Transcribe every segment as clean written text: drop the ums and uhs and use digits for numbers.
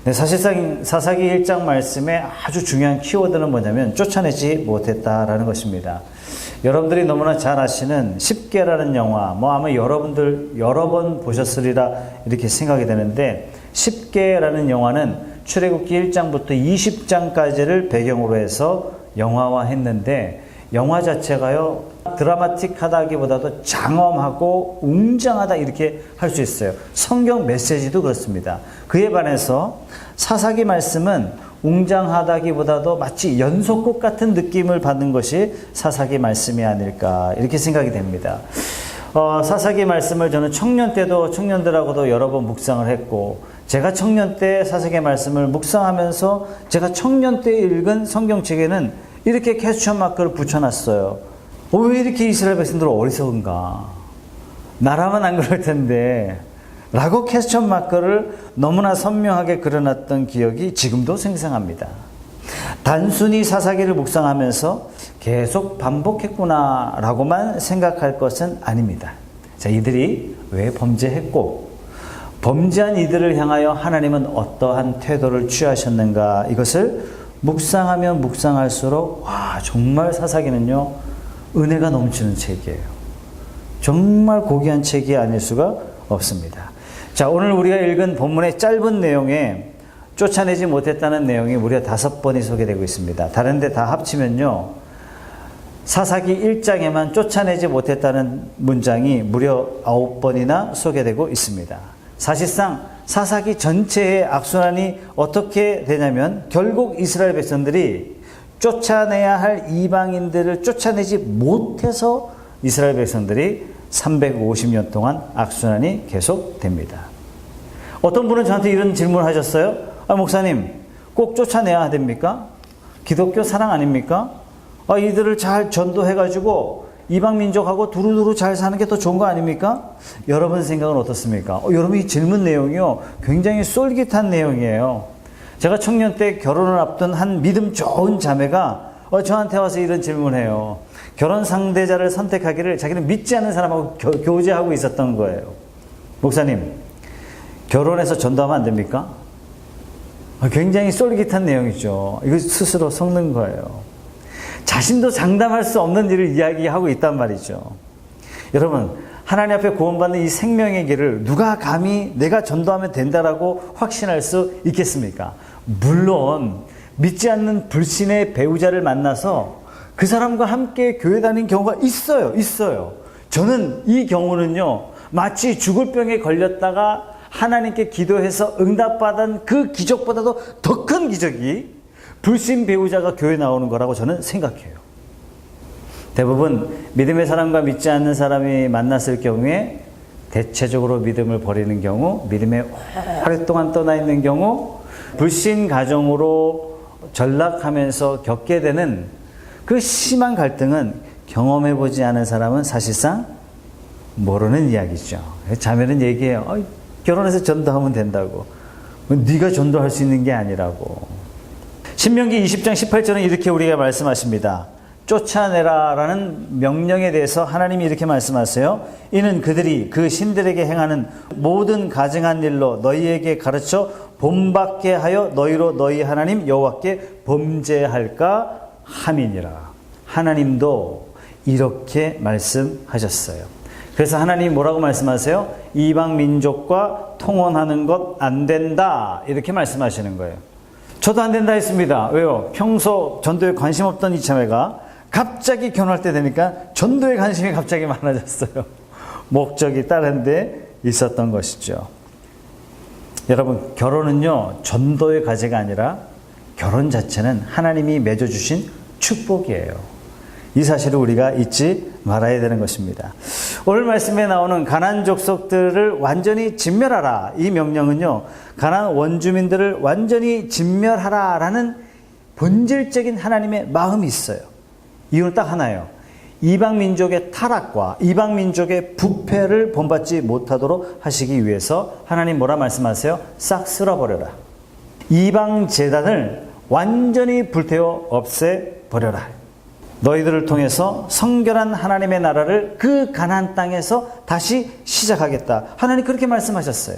네, 사실상 사사기 1장 말씀의 아주 중요한 키워드는 뭐냐면 쫓아내지 못했다라는 것입니다. 여러분들이 너무나 잘 아시는 10계라는 영화, 아마 여러분들 여러 번 보셨으리라 이렇게 생각이 되는데, 10계라는 영화는 출애굽기 1장부터 20장까지를 배경으로 해서 영화화했는데, 영화 자체가요 드라마틱하다기보다도 장엄하고 웅장하다 이렇게 할 수 있어요. 성경 메시지도 그렇습니다. 그에 반해서 사사기 말씀은 웅장하다기보다도 마치 연속곡 같은 느낌을 받는 것이 사사기 말씀이 아닐까 이렇게 생각이 됩니다. 사사기 말씀을 저는 청년 때도 청년들하고도 여러 번 묵상을 했고, 제가 청년 때 사사기 말씀을 묵상하면서 제가 청년 때 읽은 성경책에는 이렇게 퀘스천 마크를 붙여놨어요. 왜 이렇게 이스라엘 백성들은 어리석은가? 나라면 안 그럴 텐데 라고 퀘스천 마크를 너무나 선명하게 그려놨던 기억이 지금도 생생합니다. 단순히 사사기를 묵상하면서 계속 반복했구나 라고만 생각할 것은 아닙니다. 자, 이들이 왜 범죄했고 범죄한 이들을 향하여 하나님은 어떠한 태도를 취하셨는가, 이것을 묵상하면 묵상할수록 정말 사사기는요 은혜가 넘치는 책이에요. 정말 고귀한 책이 아닐 수가 없습니다. 자, 오늘 우리가 읽은 본문의 짧은 내용에 쫓아내지 못했다는 내용이 무려 5번이 소개되고 있습니다. 다른 데 다 합치면요 사사기 1장에만 쫓아내지 못했다는 문장이 무려 9번이나 소개되고 있습니다. 사실상 사사기 전체의 악순환이 어떻게 되냐면, 결국 이스라엘 백성들이 쫓아내야 할 이방인들을 쫓아내지 못해서 이스라엘 백성들이 350년 동안 악순환이 계속됩니다. 어떤 분은 저한테 이런 질문을 하셨어요. 목사님, 꼭 쫓아내야 됩니까? 기독교 사랑 아닙니까? 이들을 잘 전도해가지고 이방 민족하고 두루두루 잘 사는 게 더 좋은 거 아닙니까? 여러분 생각은 어떻습니까? 여러분, 이 질문 내용이요 굉장히 쏠깃한 내용이에요. 제가 청년 때 결혼을 앞둔 한 믿음 좋은 자매가 저한테 와서 이런 질문을 해요. 결혼 상대자를 선택하기를 자기는 믿지 않는 사람하고 교제하고 있었던 거예요. 목사님, 결혼해서 전도하면 안 됩니까? 굉장히 쏠깃한 내용이죠. 이거 스스로 섞는 거예요. 자신도 장담할 수 없는 일을 이야기하고 있단 말이죠. 여러분, 하나님 앞에 구원받는 이 생명의 길을 누가 감히 내가 전도하면 된다라고 확신할 수 있겠습니까? 물론 믿지 않는 불신의 배우자를 만나서 그 사람과 함께 교회 다니는 경우가 있어요. 저는 이 경우는요 마치 죽을 병에 걸렸다가 하나님께 기도해서 응답받은 그 기적보다도 더 큰 기적이 불신 배우자가 교회 나오는 거라고 저는 생각해요. 대부분 믿음의 사람과 믿지 않는 사람이 만났을 경우에 대체적으로 믿음을 버리는 경우, 믿음에 오랫동안 떠나 있는 경우, 불신 가정으로 전락하면서 겪게 되는 그 심한 갈등은 경험해보지 않은 사람은 사실상 모르는 이야기죠. 자매는 얘기해요. 결혼해서 전도하면 된다고. 네가 전도할 수 있는 게 아니라고. 신명기 20장 18절은 이렇게 우리가 말씀하십니다. 쫓아내라 라는 명령에 대해서 하나님이 이렇게 말씀하세요. 이는 그들이 그 신들에게 행하는 모든 가증한 일로 너희에게 가르쳐 본받게 하여 너희로 너희 하나님 여호와께 범죄할까 함이니라. 하나님도 이렇게 말씀하셨어요. 그래서 하나님이 뭐라고 말씀하세요? 이방 민족과 통혼하는 것 안 된다 이렇게 말씀하시는 거예요. 저도 안 된다 했습니다. 왜요? 평소 전도에 관심 없던 이 자매가 갑자기 결혼할 때 되니까 전도에 관심이 갑자기 많아졌어요. 목적이 다른 데 있었던 것이죠. 여러분, 결혼은요 전도의 과제가 아니라 결혼 자체는 하나님이 맺어주신 축복이에요. 이 사실을 우리가 잊지 말아야 되는 것입니다. 오늘 말씀에 나오는 가나안 족속들을 완전히 진멸하라, 이 명령은요 가나안 원주민들을 완전히 진멸하라라는 본질적인 하나님의 마음이 있어요. 이유는 딱 하나예요. 이방 민족의 타락과 이방 민족의 부패를 본받지 못하도록 하시기 위해서 하나님 뭐라 말씀하세요? 싹 쓸어버려라. 이방 제단을 완전히 불태워 없애버려라. 너희들을 통해서 성결한 하나님의 나라를 그 가나안 땅에서 다시 시작하겠다. 하나님 그렇게 말씀하셨어요.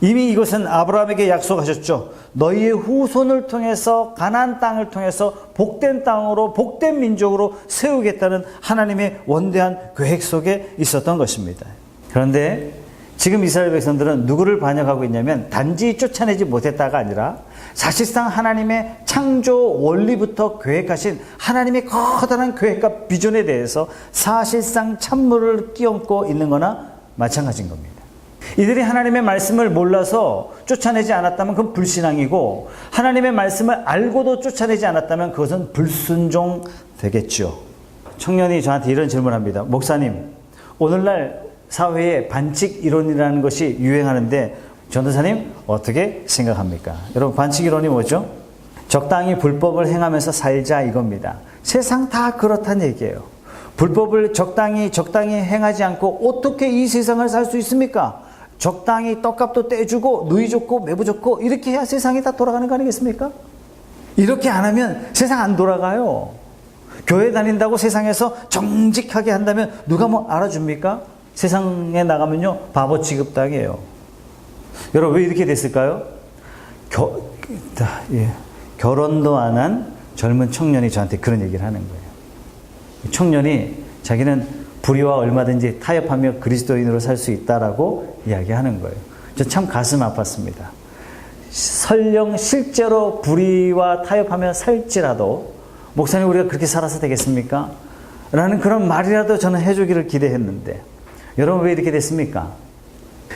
이미 이것은 아브라함에게 약속하셨죠. 너희의 후손을 통해서 가나안 땅을 통해서 복된 땅으로 복된 민족으로 세우겠다는 하나님의 원대한 계획 속에 있었던 것입니다. 그런데 지금 이스라엘 백성들은 누구를 반역하고 있냐면 단지 쫓아내지 못했다가 아니라 사실상 하나님의 창조 원리부터 계획하신 하나님의 커다란 계획과 비전에 대해서 사실상 찬물을 끼얹고 있는 거나 마찬가지인 겁니다. 이들이 하나님의 말씀을 몰라서 쫓아내지 않았다면 그건 불신앙이고, 하나님의 말씀을 알고도 쫓아내지 않았다면 그것은 불순종 되겠죠. 청년이 저한테 이런 질문을 합니다. 목사님, 오늘날 사회에 반칙 이론이라는 것이 유행하는데 전도사님 어떻게 생각합니까? 여러분, 반칙 이론이 뭐죠? 적당히 불법을 행하면서 살자 이겁니다. 세상 다 그렇다는 얘기예요. 불법을 적당히 행하지 않고 어떻게 이 세상을 살 수 있습니까? 적당히 떡값도 떼주고 누이 좋고 매부 좋고 이렇게 해야 세상이 다 돌아가는 거 아니겠습니까? 이렇게 안 하면 세상 안 돌아가요. 교회 다닌다고 세상에서 정직하게 한다면 누가 뭐 알아줍니까? 세상에 나가면요 바보 취급당해요. 여러분, 왜 이렇게 됐을까요? 결혼도 안 한 젊은 청년이 저한테 그런 얘기를 하는 거예요. 청년이 자기는 불의와 얼마든지 타협하며 그리스도인으로 살 수 있다라고 이야기하는 거예요. 저 참 가슴 아팠습니다. 설령 실제로 불의와 타협하며 살지라도 목사님 우리가 그렇게 살아서 되겠습니까? 라는 그런 말이라도 저는 해주기를 기대했는데, 여러분 왜 이렇게 됐습니까?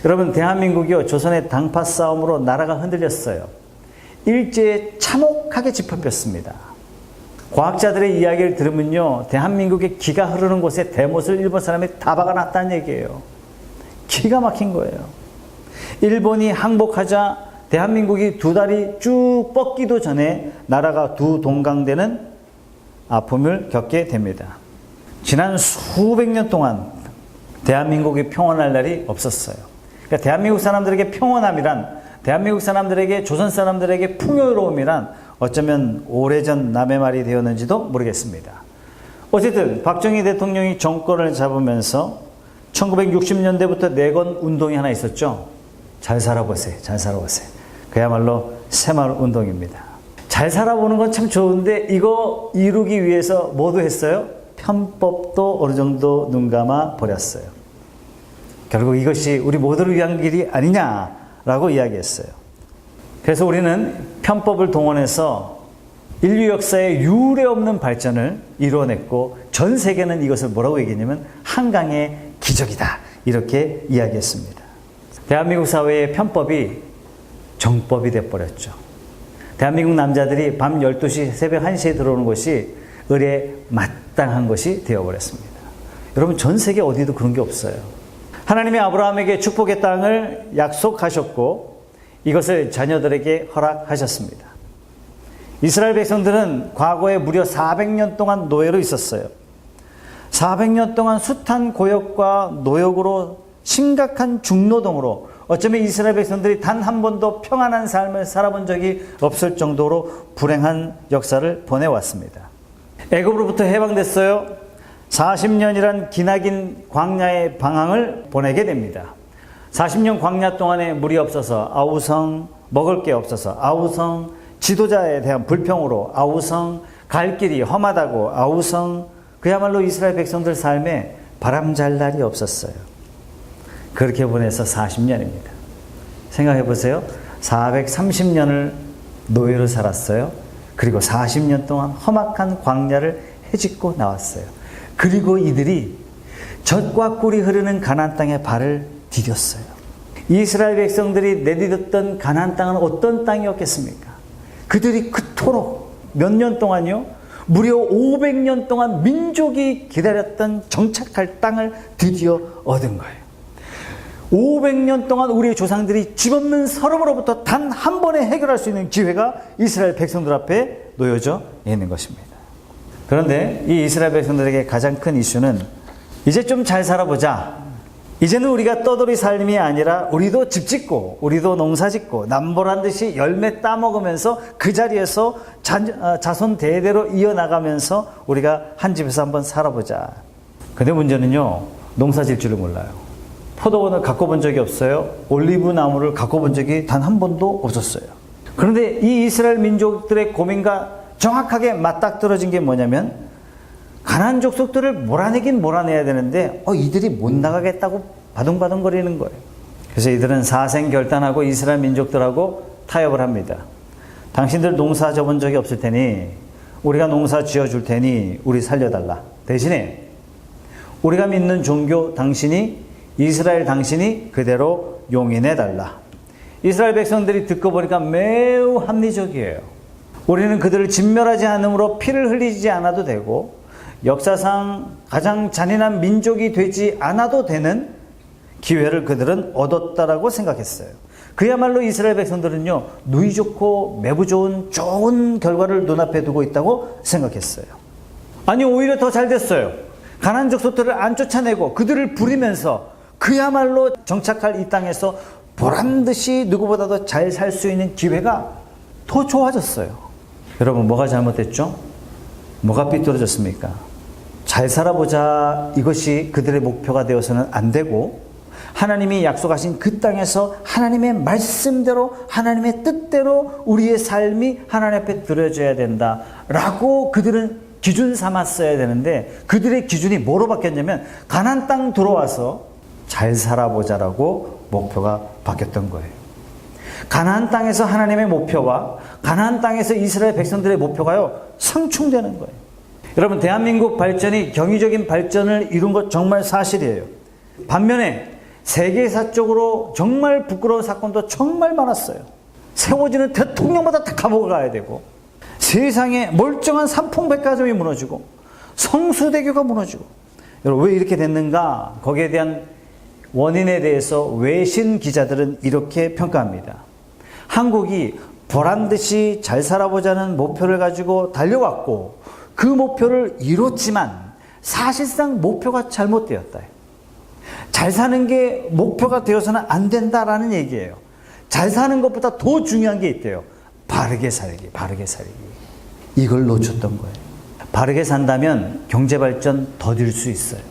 여러분, 대한민국이요 조선의 당파 싸움으로 나라가 흔들렸어요. 일제에 참혹하게 짓밟혔습니다. 과학자들의 이야기를 들으면요 대한민국의 기가 흐르는 곳에 대못을 일본 사람이 다 박아놨다는 얘기예요. 기가 막힌 거예요. 일본이 항복하자 대한민국이 두 다리 쭉 뻗기도 전에 나라가 두 동강되는 아픔을 겪게 됩니다. 지난 수백 년 동안 대한민국이 평온할 날이 없었어요. 그러니까 대한민국 사람들에게 평온함이란, 대한민국 사람들에게, 조선 사람들에게 풍요로움이란 어쩌면 오래전 남의 말이 되었는지도 모르겠습니다. 어쨌든 박정희 대통령이 정권을 잡으면서 1960년대부터 내건 운동이 하나 있었죠. 잘 살아보세요. 잘 살아보세요. 그야말로 새마을 운동입니다. 잘 살아보는 건 참 좋은데 이거 이루기 위해서 뭐도 했어요? 편법도 어느 정도 눈감아 버렸어요. 결국 이것이 우리 모두를 위한 길이 아니냐라고 이야기했어요. 그래서 우리는 편법을 동원해서 인류 역사에 유례없는 발전을 이루어냈고, 전 세계는 이것을 뭐라고 얘기했냐면 한강의 기적이다 이렇게 이야기했습니다. 대한민국 사회의 편법이 정법이 돼버렸죠. 대한민국 남자들이 밤 12시 새벽 1시에 들어오는 것이 을에 마땅한 것이 되어버렸습니다. 여러분, 전 세계 어디도 그런 게 없어요. 하나님이 아브라함에게 축복의 땅을 약속하셨고 이것을 자녀들에게 허락하셨습니다. 이스라엘 백성들은 과거에 무려 400년 동안 노예로 있었어요. 400년 동안 숱한 고역과 노역으로 심각한 중노동으로 어쩌면 이스라엘 백성들이 단 한 번도 평안한 삶을 살아본 적이 없을 정도로 불행한 역사를 보내왔습니다. 애굽으로부터 해방됐어요. 40년이란 기나긴 광야의 방황을 보내게 됩니다. 40년 광야 동안에 물이 없어서 아우성, 먹을 게 없어서 아우성, 지도자에 대한 불평으로 아우성, 갈 길이 험하다고 아우성, 그야말로 이스라엘 백성들 삶에 바람잘 날이 없었어요. 그렇게 보내서 40년입니다. 생각해 보세요. 430년을 노예로 살았어요. 그리고 40년 동안 험악한 광야를 헤집고 나왔어요. 그리고 이들이 젖과 꿀이 흐르는 가나안 땅에 발을 디뎠어요. 이스라엘 백성들이 내디뎠던 가나안 땅은 어떤 땅이었겠습니까? 그들이 그토록 몇 년 동안요, 무려 500년 동안 민족이 기다렸던 정착할 땅을 드디어 얻은 거예요. 500년 동안 우리의 조상들이 집 없는 서름으로부터 단 한 번에 해결할 수 있는 기회가 이스라엘 백성들 앞에 놓여져 있는 것입니다. 그런데 이 이스라엘 백성들에게 가장 큰 이슈는 이제 좀 잘 살아보자. 이제는 우리가 떠돌이 삶이 아니라 우리도 집 짓고 우리도 농사 짓고 남보란 듯이 열매 따먹으면서 그 자리에서 자손 대대로 이어나가면서 우리가 한 집에서 한번 살아보자. 근데 문제는요, 농사 질 줄을 몰라요. 포도원을 갖고 본 적이 없어요. 올리브 나무를 갖고 본 적이 단 한 번도 없었어요. 그런데 이 이스라엘 민족들의 고민과 정확하게 맞닥뜨려진 게 뭐냐면 가나안 족속들을 몰아내긴 몰아내야 되는데 이들이 못 나가겠다고 바둥바둥거리는 거예요. 그래서 이들은 사생결단하고 이스라엘 민족들하고 타협을 합니다. 당신들 농사 져본 적이 없을 테니 우리가 농사 지어줄 테니 우리 살려달라. 대신에 우리가 믿는 종교 당신이 이스라엘 당신이 그대로 용인해달라. 이스라엘 백성들이 듣고 보니까 매우 합리적이에요. 우리는 그들을 진멸하지 않으므로 피를 흘리지 않아도 되고 역사상 가장 잔인한 민족이 되지 않아도 되는 기회를 그들은 얻었다라고 생각했어요. 그야말로 이스라엘 백성들은요, 누이 좋고 매부 좋은 결과를 눈앞에 두고 있다고 생각했어요. 아니, 오히려 더 잘 됐어요. 가나안 족속들을 안 쫓아내고 그들을 부리면서 그야말로 정착할 이 땅에서 보란듯이 누구보다도 잘 살 수 있는 기회가 더 좋아졌어요. 여러분, 뭐가 잘못됐죠? 뭐가 삐뚤어졌습니까? 잘 살아보자, 이것이 그들의 목표가 되어서는 안 되고 하나님이 약속하신 그 땅에서 하나님의 말씀대로 하나님의 뜻대로 우리의 삶이 하나님 앞에 드려져야 된다라고 그들은 기준 삼았어야 되는데 그들의 기준이 뭐로 바뀌었냐면 가나안 땅 들어와서 잘 살아보자라고 목표가 바뀌었던 거예요. 가나안 땅에서 하나님의 목표와 가나안 땅에서 이스라엘 백성들의 목표가요, 상충되는 거예요. 여러분, 대한민국 발전이 경이적인 발전을 이룬 것 정말 사실이에요. 반면에 세계사적으로 정말 부끄러운 사건도 정말 많았어요. 세워지는 대통령마다 다 감옥을 가야 되고 세상에 멀쩡한 삼풍백화점이 무너지고 성수대교가 무너지고. 여러분, 왜 이렇게 됐는가? 거기에 대한 원인에 대해서 외신 기자들은 이렇게 평가합니다. 한국이 보란듯이 잘 살아보자는 목표를 가지고 달려왔고 그 목표를 이뤘지만 사실상 목표가 잘못되었다. 잘 사는 게 목표가 되어서는 안 된다라는 얘기예요. 잘 사는 것보다 더 중요한 게 있대요. 바르게 살기. 이걸 놓쳤던 거예요. 바르게 산다면 경제발전 더딜 수 있어요.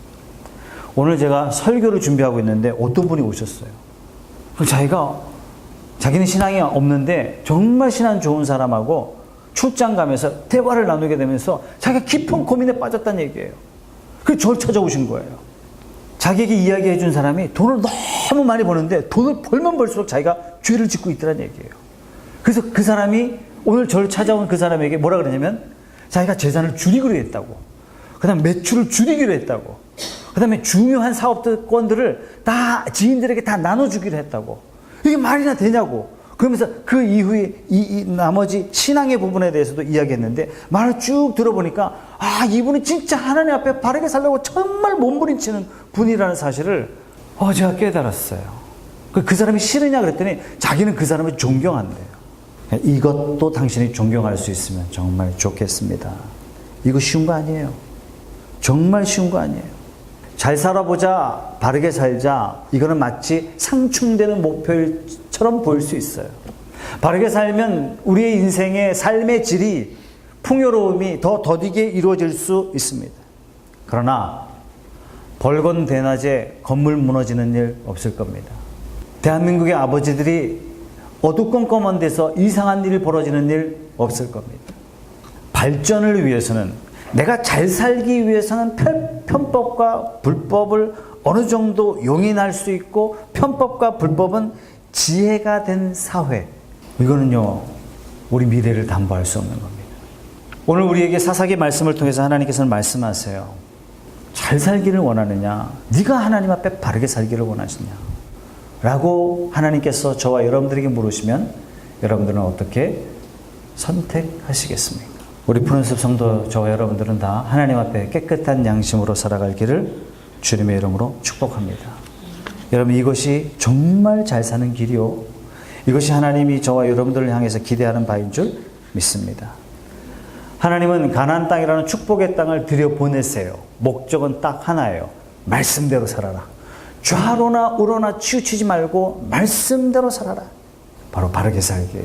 오늘 제가 설교를 준비하고 있는데 어떤 분이 오셨어요. 자기는 신앙이 없는데 정말 신앙 좋은 사람하고 출장 가면서 대화를 나누게 되면서 자기가 깊은 고민에 빠졌다는 얘기예요. 그래서 저를 찾아오신 거예요. 자기에게 이야기해 준 사람이 돈을 너무 많이 버는데 돈을 벌면 벌수록 자기가 죄를 짓고 있더란 얘기예요. 그래서 그 사람이 오늘 저를 찾아온 그 사람에게 뭐라 그러냐면 자기가 재산을 줄이기로 했다고, 그 다음에 매출을 줄이기로 했다고, 그 다음에 중요한 사업권들을 다 지인들에게 다 나눠주기로 했다고. 이게 말이나 되냐고. 그러면서 그 이후에 이 나머지 신앙의 부분에 대해서도 이야기했는데 말을 쭉 들어보니까 이분은 진짜 하나님 앞에 바르게 살려고 정말 몸부림치는 분이라는 사실을 제가 깨달았어요. 그 사람이 싫으냐 그랬더니 자기는 그 사람을 존경한대요. 이것도 당신이 존경할 수 있으면 정말 좋겠습니다. 이거 쉬운 거 아니에요. 정말 쉬운 거 아니에요. 잘 살아보자, 바르게 살자, 이거는 마치 상충되는 목표처럼 보일 수 있어요. 바르게 살면 우리의 인생의 삶의 질이, 풍요로움이 더 더디게 이루어질 수 있습니다. 그러나 벌건 대낮에 건물 무너지는 일 없을 겁니다. 대한민국의 아버지들이 어두컴컴한 데서 이상한 일이 벌어지는 일 없을 겁니다. 발전을 위해서는, 내가 잘 살기 위해서는 편법과 불법을 어느 정도 용인할 수 있고, 편법과 불법은 지혜가 된 사회, 이거는요 우리 미래를 담보할 수 없는 겁니다. 오늘 우리에게 사사기 말씀을 통해서 하나님께서는 말씀하세요. 잘 살기를 원하느냐, 네가 하나님 앞에 바르게 살기를 원하시냐 라고 하나님께서 저와 여러분들에게 물으시면 여러분들은 어떻게 선택하시겠습니까? 우리 푸른숲 성도 저와 여러분들은 다 하나님 앞에 깨끗한 양심으로 살아갈 길을 주님의 이름으로 축복합니다. 여러분, 이것이 정말 잘 사는 길이요, 이것이 하나님이 저와 여러분들을 향해서 기대하는 바인 줄 믿습니다. 하나님은 가나안 땅이라는 축복의 땅을 들여보내세요. 목적은 딱 하나예요. 말씀대로 살아라. 좌로나 우로나 치우치지 말고 말씀대로 살아라. 바로 바르게 살기.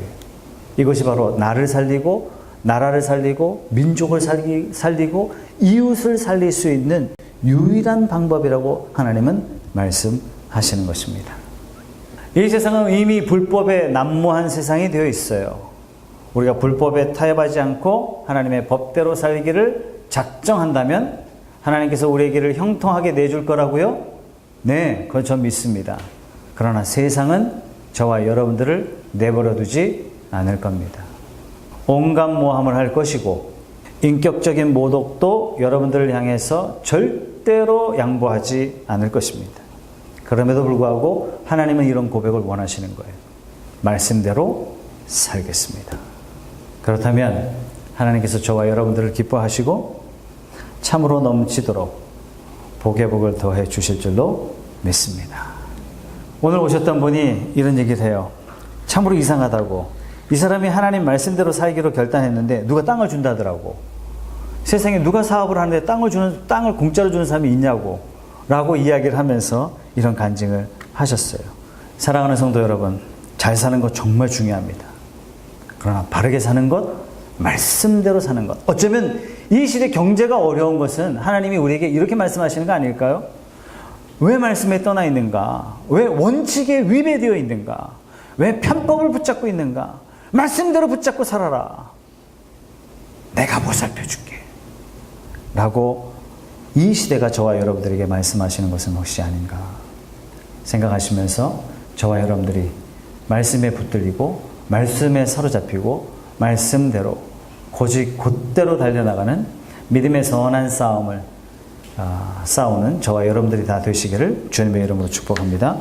이것이 바로 나를 살리고 나라를 살리고 민족을 살리고 이웃을 살릴 수 있는 유일한 방법이라고 하나님은 말씀하십니다. 하시는 것입니다. 이 세상은 이미 불법에 난무한 세상이 되어 있어요. 우리가 불법에 타협하지 않고 하나님의 법대로 살기를 작정한다면 하나님께서 우리의 길을 형통하게 내줄 거라고요? 네, 그건 전 믿습니다. 그러나 세상은 저와 여러분들을 내버려 두지 않을 겁니다. 온갖 모함을 할 것이고 인격적인 모독도 여러분들을 향해서 절대로 양보하지 않을 것입니다. 그럼에도 불구하고 하나님은 이런 고백을 원하시는 거예요. 말씀대로 살겠습니다. 그렇다면 하나님께서 저와 여러분들을 기뻐하시고 참으로 넘치도록 복의 복을 더해 주실 줄로 믿습니다. 오늘 오셨던 분이 이런 얘기를 해요. 참으로 이상하다고. 이 사람이 하나님 말씀대로 살기로 결단했는데 누가 땅을 준다더라고. 세상에 누가 사업을 하는데 땅을 공짜로 주는 사람이 있냐고 라고 이야기를 하면서 이런 간증을 하셨어요. 사랑하는 성도 여러분, 잘 사는 것 정말 중요합니다. 그러나 바르게 사는 것, 말씀대로 사는 것. 어쩌면 이 시대 경제가 어려운 것은 하나님이 우리에게 이렇게 말씀하시는 거 아닐까요? 왜 말씀에 떠나 있는가? 왜 원칙에 위배되어 있는가? 왜 편법을 붙잡고 있는가? 말씀대로 붙잡고 살아라. 내가 보살펴줄게. 라고 이 시대가 저와 여러분들에게 말씀하시는 것은 혹시 아닌가 생각하시면서 저와 여러분들이 말씀에 붙들리고 말씀에 사로잡히고 말씀대로 고집 곧대로 달려나가는 믿음의 선한 싸움을 싸우는 저와 여러분들이 다 되시기를 주님의 이름으로 축복합니다.